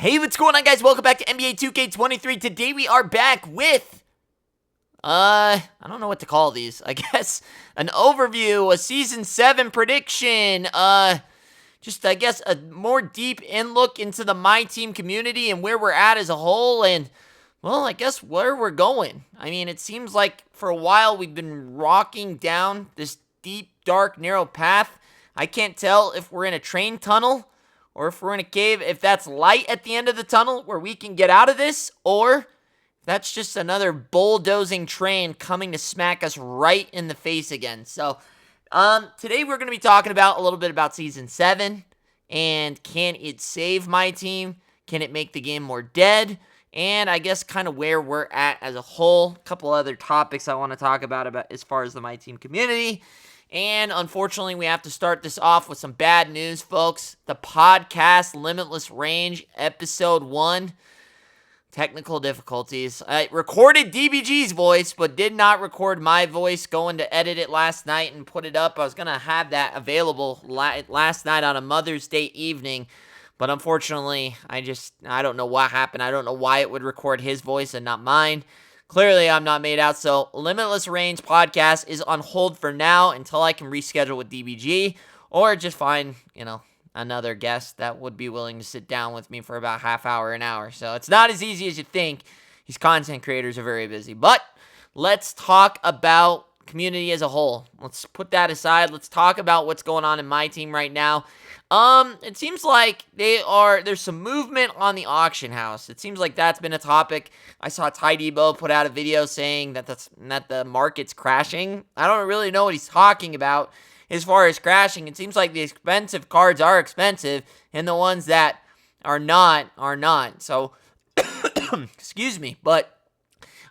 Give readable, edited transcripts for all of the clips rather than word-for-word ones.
Hey, what's going on, guys? Welcome back to NBA 2K23. Today we are back with, I don't know what to call these. I guess an overview, a Season 7 prediction, I guess, a more deep in look into the Myteam community and where we're at as a whole, and, well, I guess where we're going. I mean, it seems like for a while we've been rocking down this deep, dark, narrow path. I can't tell if we're in a train tunnel or if we're in a cave, if that's light at the end of the tunnel where we can get out of this, or that's just another bulldozing train coming to smack us right in the face again. So, today we're going to be talking about a little bit about Season 7, and can it save my team? Can it make the game more dead? And I guess kind of where we're at as a whole. A couple other topics I want to talk about as far as the Myteam community. And unfortunately, we have to start this off with some bad news, folks. The podcast Limitless Range, Episode 1, technical difficulties. I recorded DBG's voice, but did not record my voice. Going to edit it last night and put it up. I was going to have that available last night on a Mother's Day evening. But unfortunately, I don't know what happened. I don't know why it would record his voice and not mine. Clearly, I'm not made out, so Limitless Range podcast is on hold for now until I can reschedule with DBG, or just find, another guest that would be willing to sit down with me for about half hour, an hour. So it's not as easy as you think. These content creators are very busy. But let's talk about community as a whole. Let's put that aside. Let's talk about what's going on in my team right now. It seems like there's some movement on the auction house. It seems like that's been a topic. I saw Ty Debo put out a video saying that the market's crashing. I don't really know what he's talking about as far as crashing. It seems like the expensive cards are expensive, and the ones that are not, are not. So, excuse me, but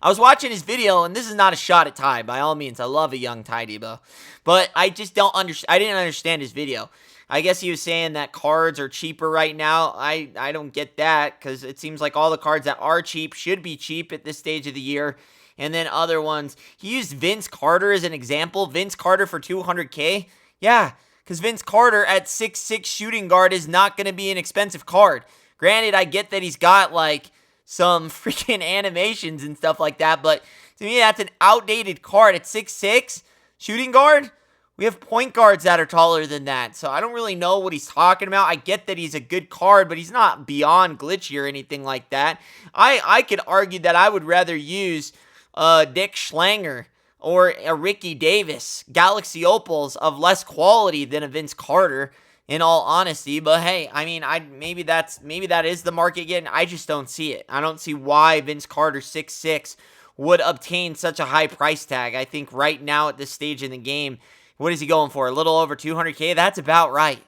I was watching his video, and this is not a shot at Ty, by all means. I love a young Ty Debo, but I just I didn't understand his video. I guess he was saying that cards are cheaper right now. I don't get that, because it seems like all the cards that are cheap should be cheap at this stage of the year. And then other ones, he used Vince Carter as an example. Vince Carter for $200K? Yeah, because Vince Carter at 6'6" shooting guard is not going to be an expensive card. Granted, I get that he's got like some freaking animations and stuff like that, but to me that's an outdated card at 6'6" shooting guard. We have point guards that are taller than that, so I don't really know what he's talking about. I get that he's a good card, but he's not beyond glitchy or anything like that. I could argue that I would rather use Dick Schlanger or a Ricky Davis, Galaxy Opals of less quality than a Vince Carter, in all honesty. But hey, I mean, maybe that is the market getting. I just don't see it. I don't see why Vince Carter 6'6" would obtain such a high price tag. I think right now at this stage in the game, what is he going for? A little over $200K? That's about right,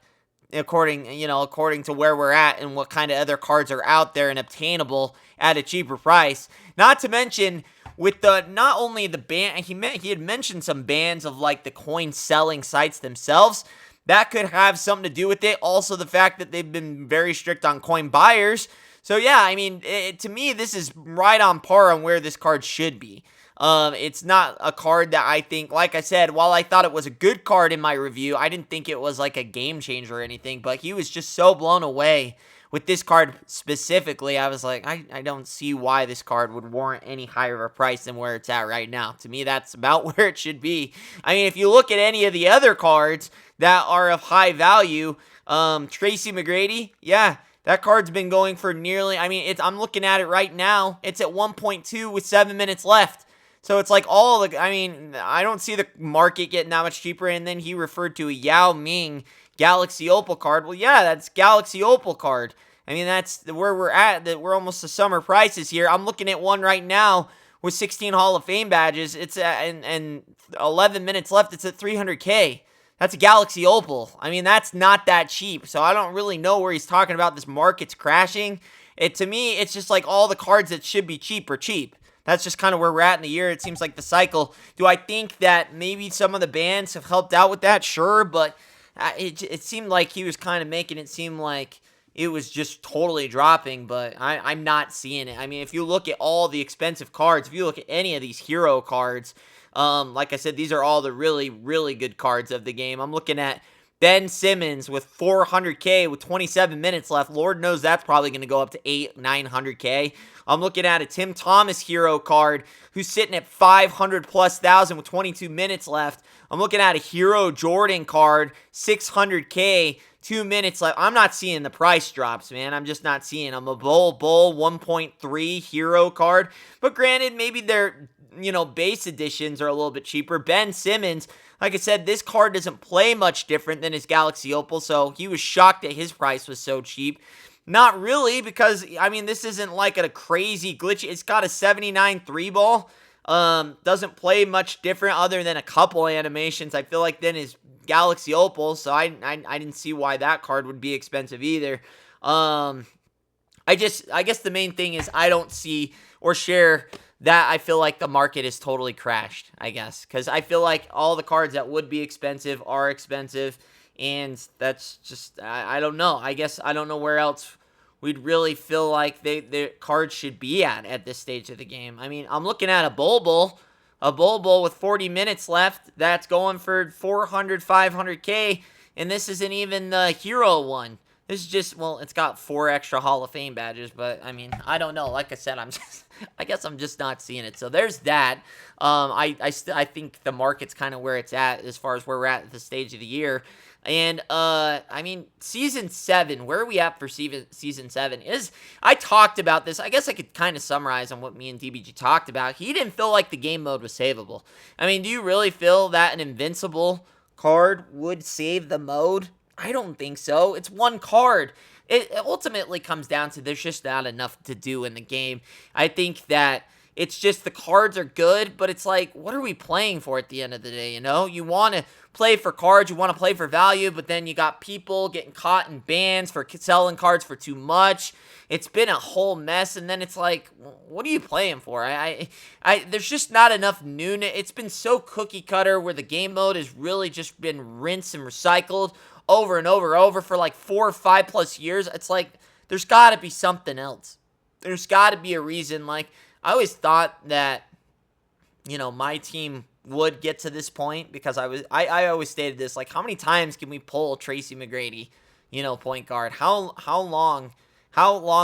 according to where we're at and what kind of other cards are out there and obtainable at a cheaper price. Not to mention, with not only the ban, he had mentioned some bans of like the coin selling sites themselves. That could have something to do with it. Also, the fact that they've been very strict on coin buyers. So yeah, I mean, to me, this is right on par on where this card should be. It's not a card that I think, like I said, while I thought it was a good card in my review, I didn't think it was like a game changer or anything, but he was just so blown away with this card specifically. I was like, I don't see why this card would warrant any higher of a price than where it's at right now. To me, that's about where it should be. I mean, if you look at any of the other cards that are of high value, Tracy McGrady, yeah, that card's been going for nearly, I'm looking at it right now, it's at 1.2 with 7 minutes left. So it's like I don't see the market getting that much cheaper. And then he referred to a Yao Ming Galaxy Opal card. Well, yeah, that's Galaxy Opal card. I mean, that's where we're at. That we're almost to summer prices here. I'm looking at one right now with 16 Hall of Fame badges. It's and 11 minutes left. It's at $300K. That's a Galaxy Opal. I mean, that's not that cheap. So I don't really know where he's talking about this market's crashing. To me, it's just like all the cards that should be cheap are cheap. That's just kind of where we're at in the year. It seems like the cycle. Do I think that maybe some of the bans have helped out with that? Sure, but it seemed like he was kind of making it seem like it was just totally dropping, but I'm not seeing it. I mean, if you look at all the expensive cards, if you look at any of these hero cards, like I said, these are all the really, really good cards of the game. I'm looking at Ben Simmons with 400K with 27 minutes left. Lord knows that's probably going to go up to 900K. I'm looking at a Tim Thomas hero card who's sitting at 500 plus thousand with 22 minutes left. I'm looking at a hero Jordan card, 600K, 2 minutes left. I'm not seeing the price drops, man. I'm just not seeing them. A Bull 1.3 hero card. But granted, maybe their, base editions are a little bit cheaper. Ben Simmons, like I said, this card doesn't play much different than his Galaxy Opal, so he was shocked that his price was so cheap. Not really, because, this isn't like a crazy glitch. It's got a 79 3-ball. Doesn't play much different other than a couple animations, I feel like, than his Galaxy Opal, so I didn't see why that card would be expensive either. I guess the main thing is I don't see or share that I feel like the market is totally crashed, I guess, because I feel like all the cards that would be expensive are expensive, and that's just, I don't know. I guess I don't know where else we'd really feel like the cards should be at this stage of the game. I'm looking at a Bulbul with 40 minutes left. That's going for 400, 500K, and this isn't even the hero one. This is just, it's got 4 extra Hall of Fame badges, but, I don't know. Like I said, I guess I'm just not seeing it. So there's that. I think the market's kind of where it's at as far as where we're at the stage of the year. And, Season 7, where are we at for Season 7? I talked about this. I guess I could kind of summarize on what me and DBG talked about. He didn't feel like the game mode was savable. Do you really feel that an invincible card would save the mode? I don't think so. It's one card. It ultimately comes down to there's just not enough to do in the game. I think that it's just the cards are good, but it's like, what are we playing for at the end of the day, You want to play for cards, you want to play for value, but then you got people getting caught in bans for selling cards for too much. It's been a whole mess, and then it's like, what are you playing for? There's just not enough newness. It's been so cookie cutter where the game mode has really just been rinsed and recycled over and over and over for like 4 or 5 plus years. It's like, there's got to be something else. There's got to be a reason. Like, I always thought that, Myteam would get to this point because I always stated this, like, how many times can we pull Tracy McGrady, point guard? How long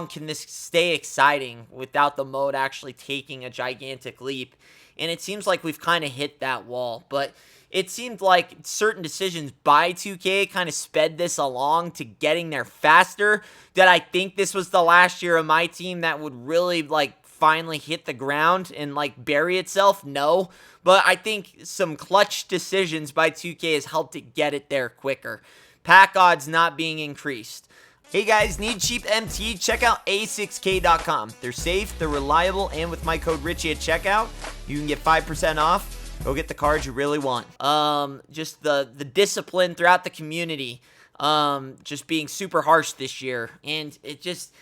can this stay exciting without the mode actually taking a gigantic leap? And it seems like we've kind of hit that wall, but it seemed like certain decisions by 2K kind of sped this along to getting there faster. Did I think this was the last year of Myteam that would really, finally hit the ground and, bury itself? No. But I think some clutch decisions by 2K has helped it get it there quicker. Pack odds not being increased. Hey guys, need cheap MT? Check out A6K.com. They're safe, they're reliable, and with my code Richie at checkout, you can get 5% off. Go get the cards you really want. Just the discipline throughout the community, just being super harsh this year. And it just,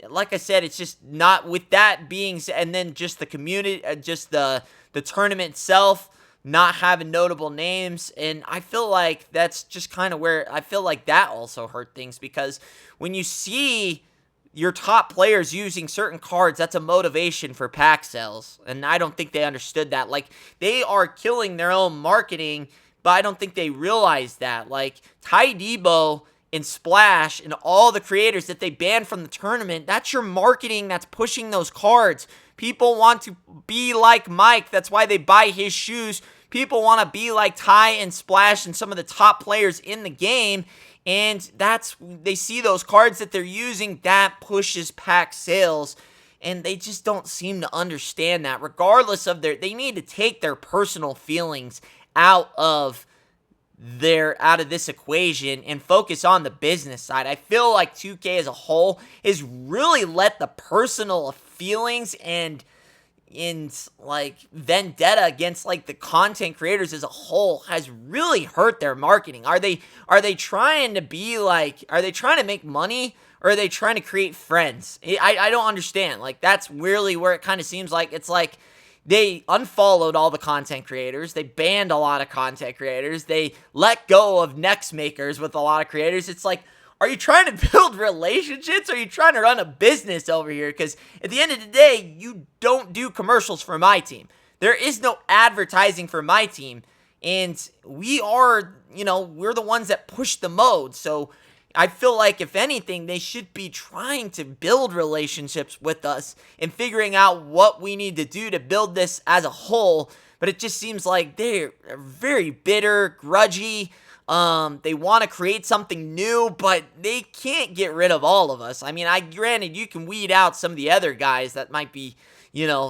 like I said, it's just not, with that being, and then just the community, just the tournament itself, not having notable names. And I feel like that's just kind of where, I feel like that also hurt things, because when you see your top players using certain cards, that's a motivation for pack sales. And I don't think they understood that. Like, they are killing their own marketing, but I don't think they realize that. Like, Ty Debo and Splash and all the creators that they banned from the tournament, that's your marketing that's pushing those cards. People want to be like Mike. That's why they buy his shoes. People want to be like Ty and Splash and some of the top players in the game. And they see those cards that they're using, that pushes pack sales, and they just don't seem to understand that. Regardless of they need to take their personal feelings out of this equation and focus on the business side. I feel like 2K as a whole has really let the personal feelings and vendetta against the content creators as a whole has really hurt their marketing. Are they trying to be are they trying to make money, or are they trying to create friends? I don't understand. That's really where it kind of seems like it's like they unfollowed all the content creators. They banned a lot of content creators. They let go of next makers with a lot of creators. It's like, are you trying to build relationships, or are you trying to run a business over here? Because at the end of the day, you don't do commercials for Myteam. There is no advertising for Myteam. And we are, we're the ones that push the mode. So I feel like, if anything, they should be trying to build relationships with us and figuring out what we need to do to build this as a whole. But it just seems like they're very bitter, grudgy. They want to create something new, but they can't get rid of all of us. I mean, granted, you can weed out some of the other guys that might be,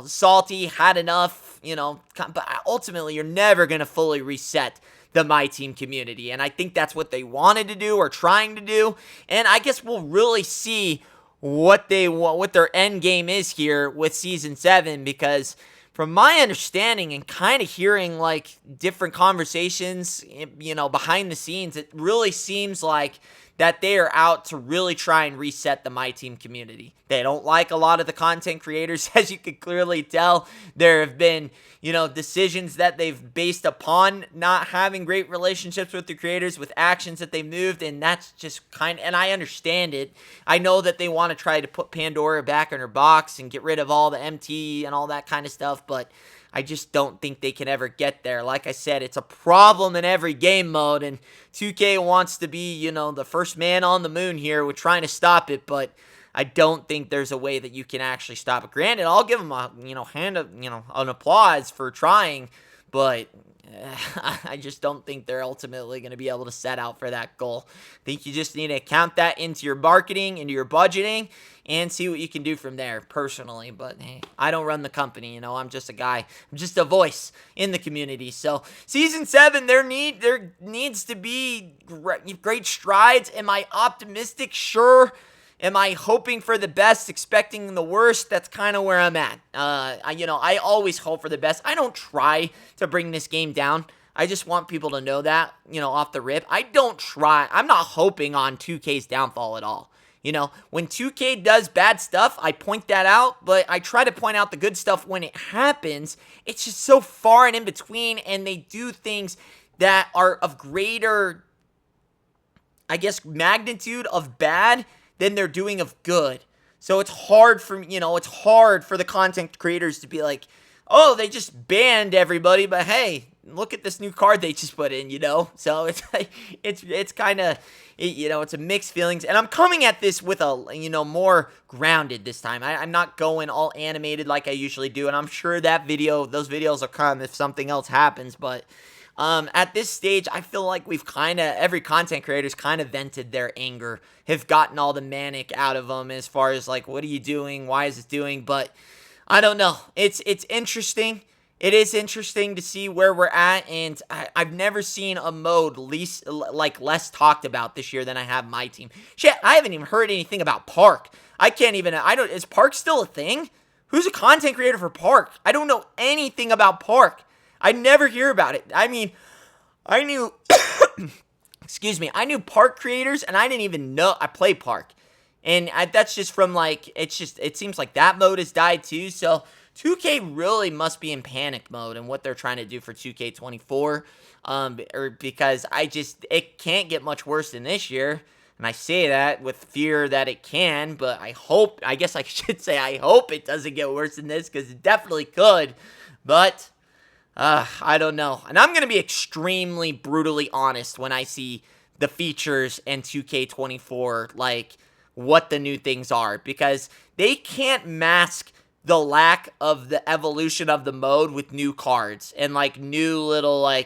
salty, had enough, but ultimately you're never going to fully reset the Myteam community. And I think that's what they wanted to do or trying to do. And I guess we'll really see what their end game is here with Season 7, because from my understanding and kind of hearing like different conversations, behind the scenes, it really seems like that they are out to really try and reset the Myteam community. They don't like a lot of the content creators, as you can clearly tell. There have been, decisions that they've based upon not having great relationships with the creators, with actions that they moved, and that's just and I understand it. I know that they want to try to put Pandora back in her box and get rid of all the MT and all that kind of stuff, but I just don't think they can ever get there. Like I said, it's a problem in every game mode, and 2K wants to be, the first man on the moon here with trying to stop it, but I don't think there's a way that you can actually stop it. Granted, I'll give them a, an applause for trying, but I just don't think they're ultimately going to be able to set out for that goal. I think you just need to count that into your marketing, into your budgeting, and see what you can do from there, personally. But hey, I don't run the company, I'm just a guy. I'm just a voice in the community. So Season 7, there needs to be great strides. Am I optimistic? Sure. Am I hoping for the best, expecting the worst? That's kind of where I'm at. I always hope for the best. I don't try to bring this game down. I just want people to know that, off the rip. I'm not hoping on 2K's downfall at all. When 2K does bad stuff, I point that out, but I try to point out the good stuff when it happens. It's just so far and in between, and they do things that are of greater, I guess, magnitude of bad than they're doing of good. So it's hard for the content creators to be like, oh, they just banned everybody, but hey, look at this new card they just put in, So it's like, it's kind of, it's a mixed feelings. And I'm coming at this with a, more grounded this time. I'm not going all animated like I usually do, and I'm sure those videos will come if something else happens, but at this stage, I feel like every content creator's kind of vented their anger, have gotten all the manic out of them as far as like, what are you doing? Why is it doing? But I don't know. It's interesting. It is interesting to see where we're at, and I've never seen a mode less talked about this year than I have Myteam. Shit, I haven't even heard anything about Park. Is Park still a thing? Who's a content creator for Park? I don't know anything about Park. I never hear about it. I mean, I knew, I knew Park creators, and I didn't even know I play Park. And that's just from it seems like that mode has died too. So 2K really must be in panic mode and what they're trying to do for 2K24. Because it can't get much worse than this year. And I say that with fear that it can, but I hope it doesn't get worse than this, because it definitely could. But I don't know. And I'm going to be extremely brutally honest when I see the features in 2K24, like what the new things are, because they can't mask the lack of the evolution of the mode with new cards and like new little I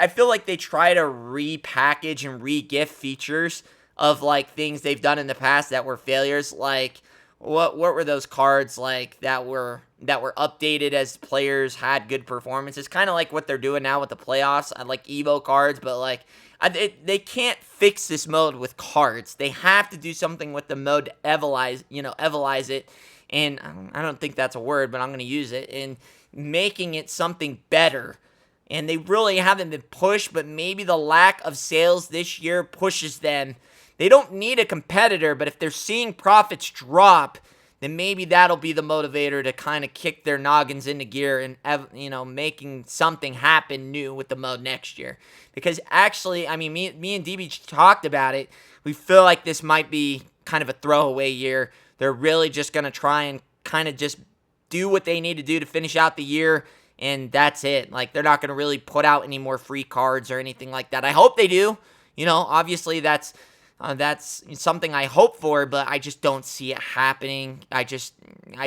feel like they try to repackage and re-gift features of like things they've done in the past that were failures. Like what were those cards like that were updated as players had good performances? Kind of like what they're doing now with the playoffs. I like Evo cards, but like they can't fix this mode with cards. They have to do something with the mode to evolize it. And I don't think that's a word, but I'm going to use it, in making it something better. And they really haven't been pushed, but maybe the lack of sales this year pushes them. They don't need a competitor, but if they're seeing profits drop, then maybe that'll be the motivator to kind of kick their noggins into gear and, making something happen new with the mode next year. Because actually, I mean, me and DB talked about it. We feel like this might be kind of a throwaway year. They're really just going to try and kind of just do what they need to do to finish out the year and that's it. Like, they're not going to really put out any more free cards or anything like that. I hope they do. You know, obviously that's something I hope for, but I just don't see it happening. I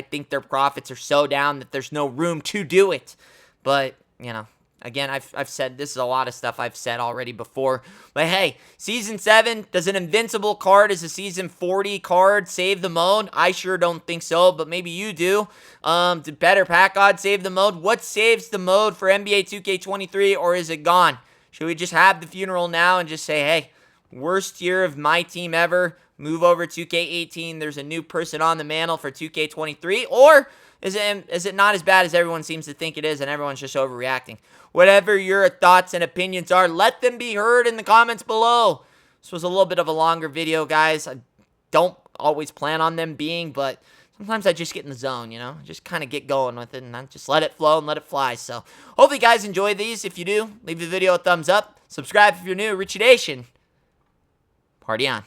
think their profits are so down that there's no room to do it. But, you know, again, I've said, this is a lot of stuff I've said already before. But hey, Season 7, does an invincible card as a Season 40 card save the mode? I sure don't think so, but maybe you do. Did better pack odds save the mode? What saves the mode for NBA 2K23, or is it gone? Should we just have the funeral now and just say, hey, worst year of my team ever, move over 2K18, there's a new person on the mantle for 2K23, or is it not as bad as everyone seems to think it is and everyone's just overreacting? Whatever your thoughts and opinions are, let them be heard in the comments below. This was a little bit of a longer video, guys. I don't always plan on them being, but sometimes I just get in the zone, you know? Just kind of get going with it, and I just let it flow and let it fly. So, hopefully you guys enjoy these. If you do, leave the video a thumbs up. Subscribe if you're new. Richie Nation. Party on.